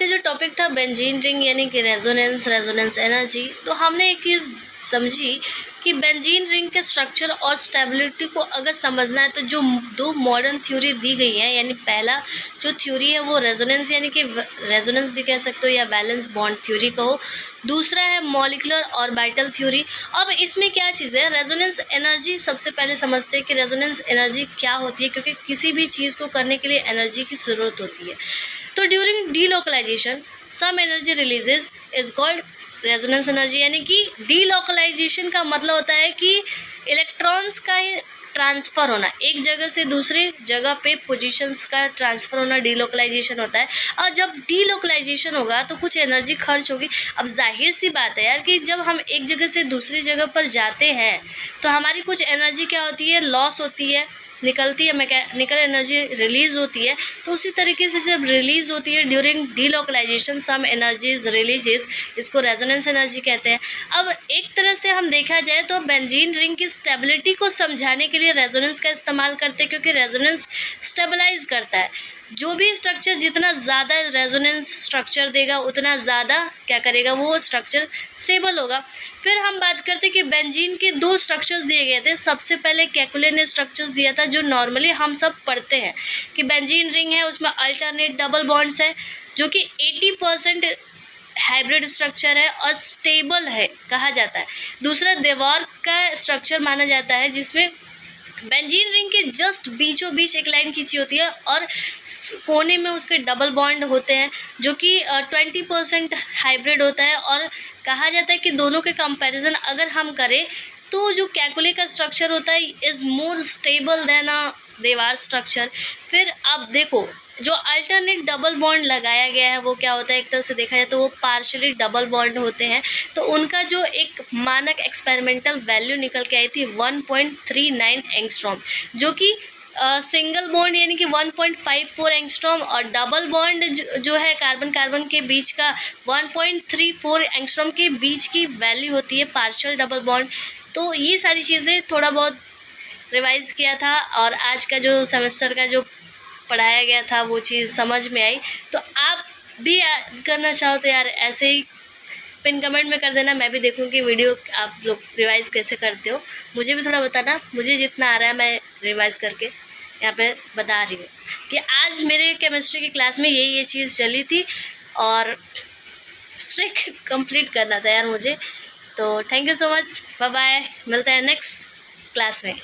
का जो टॉपिक था बेंजीन रिंग यानी कि रेजोनेंस एनर्जी, तो हमने एक चीज़ समझी कि बेंजीन रिंग के स्ट्रक्चर और स्टेबिलिटी को अगर समझना है तो जो दो मॉडर्न थ्योरी दी गई हैं, यानी पहला जो थ्योरी है वो रेजोनेंस यानी कि रेजोनेंस भी कह सकते हो या बैलेंस बॉन्ड थ्योरी कहो, दूसरा है मॉलिकुलर ऑर्बिटल थ्योरी। अब इसमें क्या चीज़ है, रेजोनेंस एनर्जी सबसे पहले समझते हैं कि रेजोनेंस एनर्जी क्या होती है, क्योंकि किसी भी चीज़ को करने के लिए एनर्जी की ज़रूरत होती है। तो during delocalization some energy releases is called resonance energy, यानी कि डीलोकलाइजेशन का मतलब होता है कि इलेक्ट्रॉन्स का ट्रांसफ़र होना, एक जगह से दूसरी जगह पे पोजीशंस का ट्रांसफ़र होना डीलोकलाइजेशन होता है। और जब डीलोकलाइजेशन होगा तो कुछ एनर्जी खर्च होगी। अब जाहिर सी बात है यार कि जब हम एक जगह से दूसरी जगह पर जाते हैं तो हमारी कुछ एनर्जी क्या होती है, लॉस होती है, निकलती है, मैकेनिकल एनर्जी रिलीज़ होती है। तो उसी तरीके से जब रिलीज़ होती है ड्यूरिंग डीलोकलाइजेशन सम एनर्जीज रिलीजेस, इसको रेजोनेंस एनर्जी कहते हैं। अब एक तरह से हम देखा जाए तो बेंजीन रिंग की स्टेबिलिटी को समझाने के लिए रेजोनेंस का इस्तेमाल करते हैं, क्योंकि रेजोनेंस स्टेबलाइज करता है। जो भी स्ट्रक्चर जितना ज़्यादा रेजोनेंस स्ट्रक्चर देगा उतना ज़्यादा क्या करेगा, वो स्ट्रक्चर स्टेबल होगा। फिर हम बात करते हैं कि बेंजीन के दो स्ट्रक्चर्स दिए गए थे। सबसे पहले केकुले ने स्ट्रक्चर्स दिया था जो नॉर्मली हम सब पढ़ते हैं कि बेंजीन रिंग है, उसमें अल्टरनेट डबल बॉन्ड्स है जो कि 80% हाइब्रिड स्ट्रक्चर है और स्टेबल है कहा जाता है। दूसरा देवार का स्ट्रक्चर माना जाता है जिसमें बेंजीन रिंग के जस्ट बीचों बीच एक लाइन खींची होती है और कोने में उसके डबल बॉन्ड होते हैं जो कि 20% हाइब्रिड होता है। और कहा जाता है कि दोनों के कंपैरिजन अगर हम करें तो जो कैकुले का स्ट्रक्चर होता है इज़ मोर स्टेबल देन अ देवार स्ट्रक्चर। फिर अब देखो जो अल्टरनेट डबल बॉन्ड लगाया गया है वो क्या होता है, एक तरह से देखा जाए तो वो पार्शियली डबल बॉन्ड होते हैं। तो उनका जो एक मानक एक्सपेरिमेंटल वैल्यू निकल के आई थी 1.39 एंगस्ट्रॉम, जो कि सिंगल बॉन्ड यानी कि 1.54 एंगस्ट्रॉम और डबल बॉन्ड जो है कार्बन कार्बन के बीच का 1.34 एंगस्ट्रॉम के बीच की वैल्यू होती है पार्शियल डबल बॉन्ड। तो ये सारी चीज़ें थोड़ा बहुत रिवाइज़ किया था और आज का जो सेमेस्टर का जो पढ़ाया गया था वो चीज़ समझ में आई। तो आप भी करना चाहो तो यार ऐसे ही पिन कमेंट में कर देना, मैं भी देखूँगी वीडियो आप लोग रिवाइज़ कैसे करते हो। मुझे भी थोड़ा बताना, मुझे जितना आ रहा है मैं रिवाइज़ करके यहाँ पे बता रही हूँ कि आज मेरे केमिस्ट्री की क्लास में ये चीज़ चली थी और स्ट्रिक्ट कंप्लीट करना था यार मुझे। तो thank you so much, bye bye, मिलते हैं नेक्स्ट क्लास में।